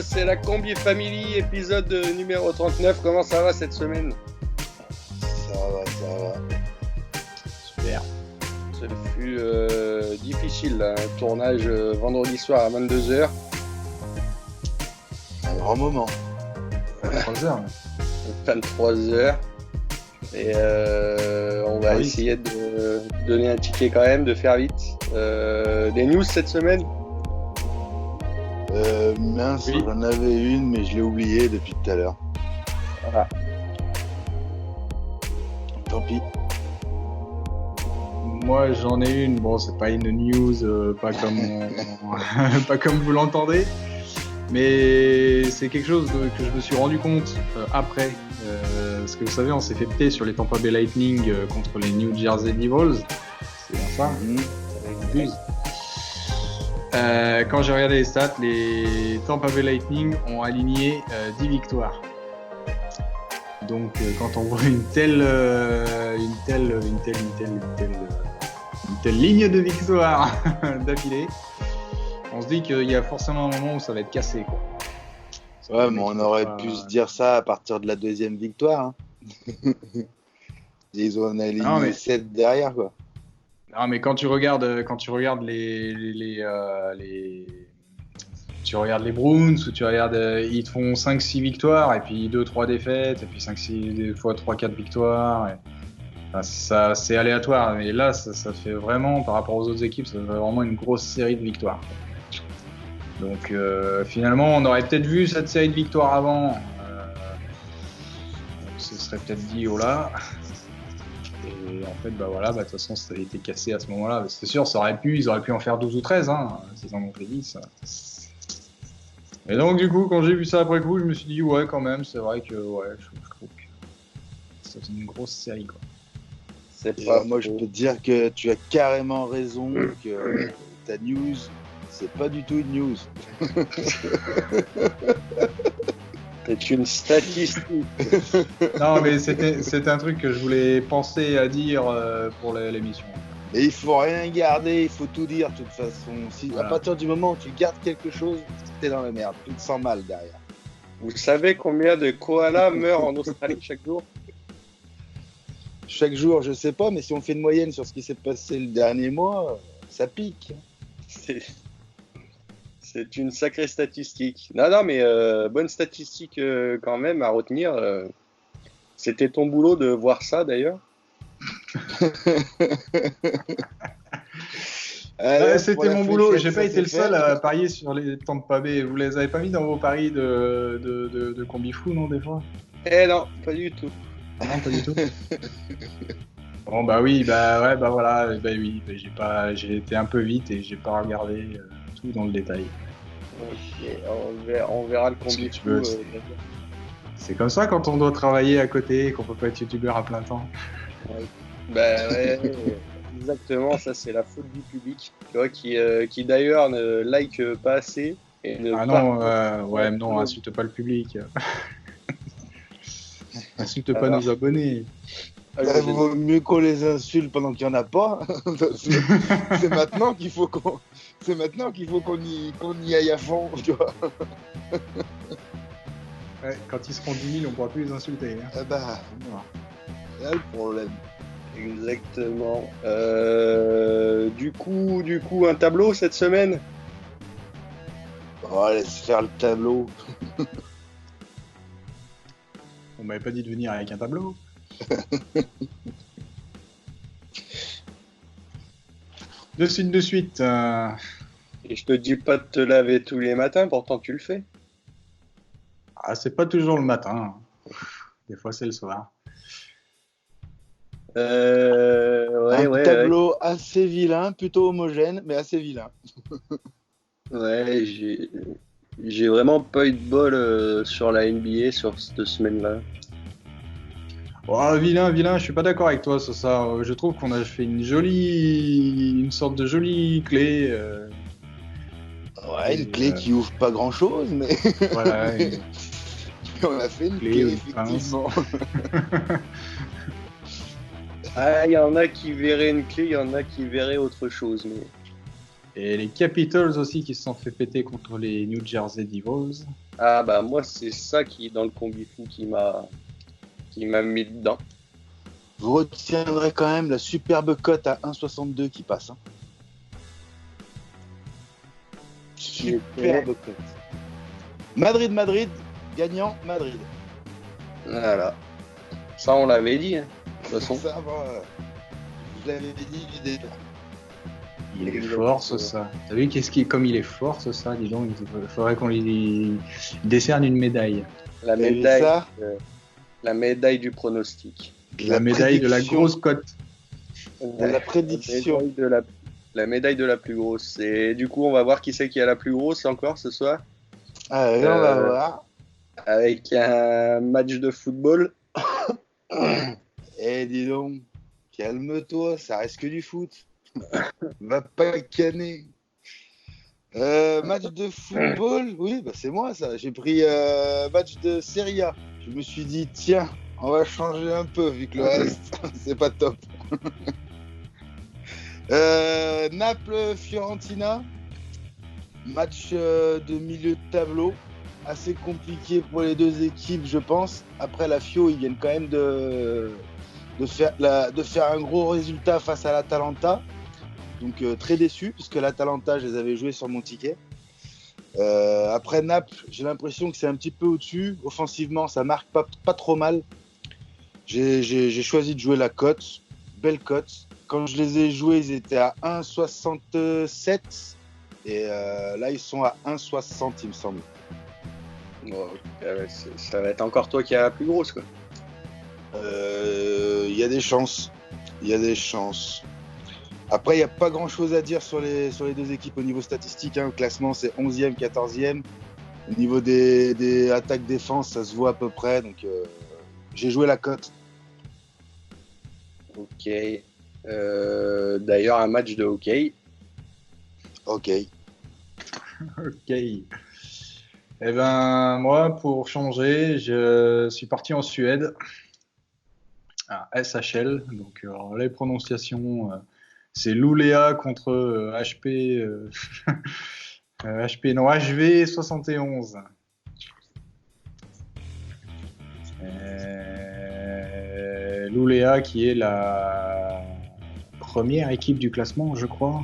c'est la Combi Family, épisode numéro 39. Comment ça va cette semaine? Ça va. Super. Ce fut difficile, un tournage vendredi soir à 22h. Un grand moment. 23h. 23h. Et on va essayer de donner un ticket quand même, de faire vite. Des news cette semaine? Mince, Oui. J'en avais une, mais je l'ai oubliée depuis tout à l'heure. Voilà. Tant pis. Moi j'en ai une, bon c'est pas une news, pas comme vous l'entendez, mais c'est quelque chose que je me suis rendu compte après, parce que vous savez on s'est fait péter sur les Tampa Bay Lightning contre les New Jersey Devils, c'est bien ça, avec Buzz. Quand j'ai regardé les stats, les Tampa Bay Lightning ont aligné 10 victoires. Donc quand on voit une telle ligne de victoire d'affilée, on se dit qu'il y a forcément un moment où ça va être cassé, quoi. Ouais, mais on aurait pu se dire ça à partir de la deuxième victoire. Hein. Ils ont aligné 7 derrière, quoi. Non, mais quand tu regardes tu regardes les Bruins, ou tu regardes, ils te font 5-6 victoires, et puis 2-3 défaites, et puis 5-6, des fois 3-4 victoires. Enfin, ça, c'est aléatoire, mais là, ça fait vraiment, par rapport aux autres équipes, ça fait vraiment une grosse série de victoires. Donc finalement, on aurait peut-être vu cette série de victoires avant. On se serait peut-être dit, oh là. Et en fait, de toute façon, ça a été cassé à ce moment-là. C'est sûr, ils auraient pu en faire 12 ou 13, hein, s'ils en ont fait 10. Et donc, du coup, quand j'ai vu ça après coup, je me suis dit, ouais, quand même, c'est vrai que, ouais, je trouve que c'est une grosse série, quoi. C'est pas Moi, je peux te dire que tu as carrément raison, que ta news, c'est pas du tout une news. C'est une statistique. Non, mais c'était un truc que je voulais penser à dire pour l'émission. Et il faut rien garder, il faut tout dire de toute façon. À partir du moment où tu gardes quelque chose, t'es dans la merde, tu te sens mal derrière. Vous savez combien de koalas meurent en Australie chaque jour? Chaque jour, je sais pas, mais si on fait une moyenne sur ce qui s'est passé le dernier mois, ça pique. C'est une sacrée statistique. Non, mais bonne statistique quand même à retenir. C'était ton boulot de voir ça d'ailleurs. C'était mon boulot. J'ai pas été le seul à parier sur les Tampa Bay. Vous les avez pas mis dans vos paris de combi fou, non, des fois? Non, pas du tout. Non, pas du tout. Bon, oui, voilà. Oui, j'ai été un peu vite et j'ai pas regardé tout dans le détail. Ok, on verra le combi fou. C'est comme ça quand on doit travailler à côté et qu'on peut pas être youtubeur à plein temps. Ouais, exactement, ça c'est la faute du public, tu vois, qui d'ailleurs ne like pas assez. Et non, insulte pas le public. Insulte pas nos abonnés. Il vaut mieux qu'on les insulte pendant qu'il n'y en a pas. C'est maintenant qu'il faut qu'on y aille à fond, tu vois. Ouais, quand ils seront 10 000, on pourra plus les insulter. Hein. C'est là le problème. Exactement. Du coup, un tableau cette semaine? Oh, laisse faire le tableau. On m'avait pas dit de venir avec un tableau. De suite. Et je te dis pas de te laver tous les matins, pourtant tu le fais. Ah, c'est pas toujours le matin. Des fois, c'est le soir. Tableau assez vilain, plutôt homogène, mais assez vilain. Ouais, j'ai vraiment pas eu de bol sur la NBA sur cette semaine-là. Oh, vilain, je suis pas d'accord avec toi sur ça. Je trouve qu'on a fait une sorte de jolie clé. Une clé qui ouvre pas grand-chose, mais voilà. On a fait une clé effectivement. Il y en a qui verraient une clé, il y en a qui verraient autre chose. Mais Et les Capitals aussi qui se sont fait péter contre les New Jersey Devils. Ah bah moi c'est ça qui dans le combi fou qui m'a mis dedans. Vous retiendrez quand même la superbe cote à 1,62 qui passe. Hein. Superbe cote. Madrid, gagnant Madrid. Voilà. Ça on l'avait dit. Hein. De toute façon. Ça, je l'avais dit du départ. Il est fort, ça. T'as vu comme il est fort, ça, dis donc, il faudrait qu'on lui décerne une médaille. La médaille du pronostic. La médaille de la grosse cote. De la prédiction. La médaille de la plus grosse. Et du coup, on va voir qui c'est qui a la plus grosse encore ce soir. On va voir. Avec un match de football. Dis donc, calme-toi, ça reste que du foot. Va pas canner. Match de football, oui, bah c'est moi ça. J'ai pris match de Serie A. Je me suis dit, tiens, on va changer un peu vu que le reste, c'est pas top. Naples-Fiorentina. Match de milieu de tableau. Assez compliqué pour les deux équipes, je pense. Après, la Fio, ils viennent quand même de faire un gros résultat face à l'Atalanta. Donc très déçu, puisque l'Atalanta, je les avais joués sur mon ticket. Après Naples, j'ai l'impression que c'est un petit peu au-dessus. Offensivement, ça marque pas trop mal. J'ai choisi de jouer la cote, belle cote. Quand je les ai joués, ils étaient à 1,67. Et là, ils sont à 1,60, il me semble. Bon, ça va être encore toi qui a la plus grosse, quoi. Il y a des chances. Après, il n'y a pas grand-chose à dire sur les deux équipes au niveau statistique. Hein. Le classement, c'est 11e, 14e. Au niveau des attaques-défense, ça se voit à peu près. Donc, j'ai joué la cote. Ok. D'ailleurs, un match de hockey. Ok. Eh ben, moi, pour changer, je suis parti en Suède, à SHL. Donc, les prononciations, c'est Luleå contre HP, HV 71. Luleå qui est la première équipe du classement, je crois.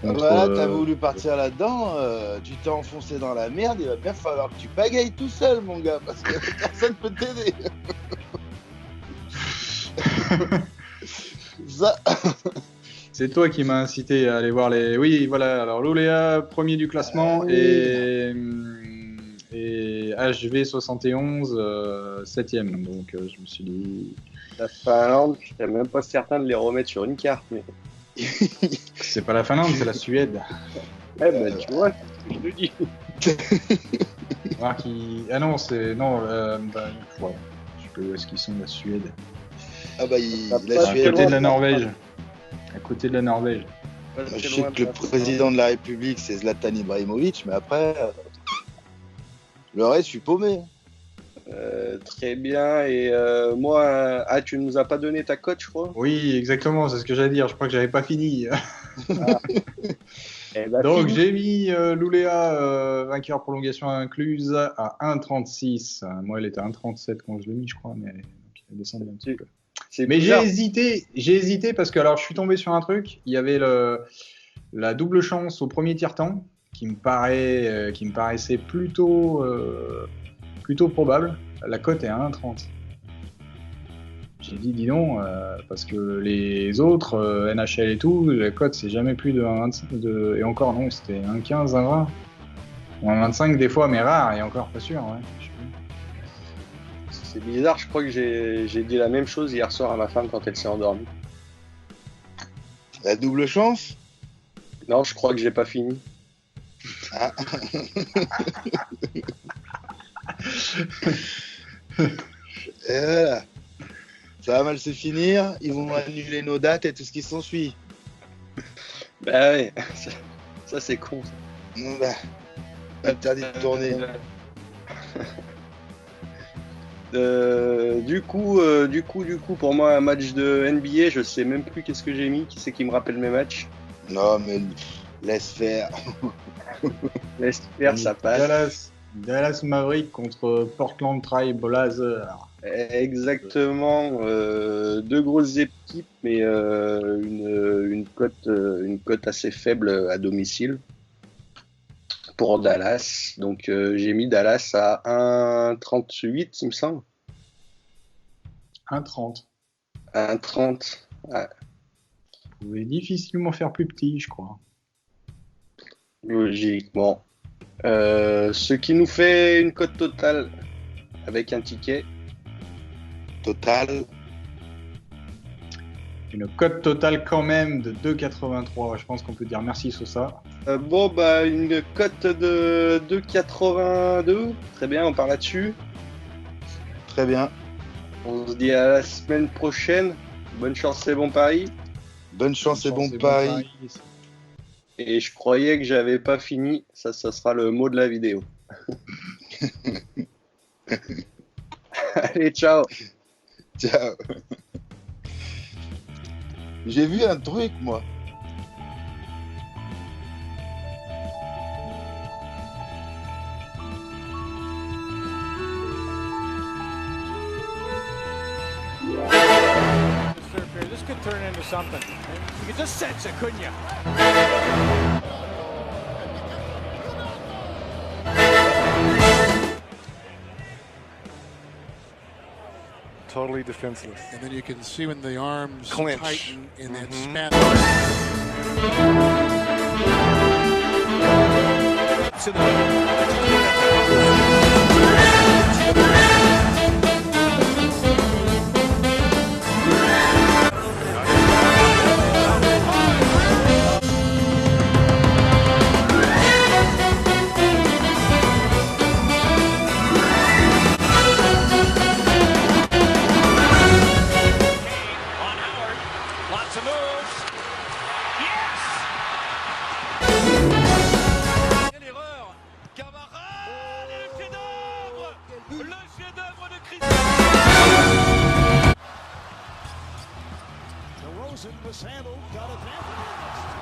Voilà, t'as voulu partir là-dedans, tu t'es enfoncé dans la merde, il va bien falloir que tu pagayes tout seul, mon gars, parce que personne peut t'aider. Ça. C'est toi qui m'as incité à aller voir les... Oui, voilà, alors Luleå, premier du classement, et HV 71, 7ème, donc je me suis dit... La Finlande, je suis même pas certain de les remettre sur une carte, mais... C'est pas la Finlande, c'est la Suède. Tu vois, je le dis. Ah non, c'est... Non, ouais. Je sais pas où est-ce qu'ils sont, la Suède. Ah bah, la Suède. À côté de la Norvège. À côté de la Norvège. Je sais que le président de la République, c'est Zlatan Ibrahimovic, mais après, le reste, je suis paumé. Très bien. Et moi, tu nous as pas donné ta cote, je crois. Oui, exactement, c'est ce que j'allais dire. Je crois que j'avais pas fini. Donc j'ai mis Luleå vainqueur prolongation incluse à 1,36. Moi, elle était à 1,37 quand je l'ai mis, je crois, mais donc, il a descendu un petit peu. Mais j'ai hésité parce que alors je suis tombé sur un truc. Il y avait la double chance au premier tiers-temps qui me paraissait plutôt probable. La cote est à 1,30. J'ai dit, dis donc, parce que les autres, NHL et tout, la cote c'est jamais plus de 1,25. Et encore non, c'était 1,15, 1,20. Ou 1,25 des fois, mais rare, et encore pas sûr. Ouais. C'est bizarre, je crois que j'ai dit la même chose hier soir à ma femme quand elle s'est endormie. La double chance ? Non, je crois que j'ai pas fini. Ah. Et voilà. Ça va mal se finir, ils vont annuler nos dates et tout ce qui s'ensuit. Bah ouais, ça c'est con. Interdit de tourner. Du coup, pour moi, un match de NBA, je sais même plus qu'est-ce que j'ai mis. Qui c'est qui me rappelle mes matchs? Non, mais laisse faire. Laisse faire, ça passe. Dallas Maverick contre Portland Trail Blazers. Exactement. Deux grosses équipes, mais une cote assez faible à domicile pour Dallas. Donc j'ai mis Dallas à 1,38, il me semble. 1,30. 1,30. Ouais. Vous pouvez difficilement faire plus petit, je crois. Logiquement. Ce qui nous fait une cote totale avec un ticket. Total. Une cote totale quand même de 2,83. Je pense qu'on peut dire merci Sosa. Une cote de 2,82. Très bien, on part là-dessus. Très bien. On se dit à la semaine prochaine. Bonne chance et bon pari. Bonne chance et bon pari. Et je croyais que j'avais pas fini. Ça sera le mot de la vidéo. Allez, ciao. Ciao. J'ai vu un truc, moi. This could turn into something. You could just sense it, couldn't you? Totally defenseless. And then you can see when the arms Clinch. tighten in that span. Lots of moves. Yes! Quelle erreur! Camara! Le chef-d'œuvre! Le chef-d'œuvre de Christian! DeRozan was handled, got advantage.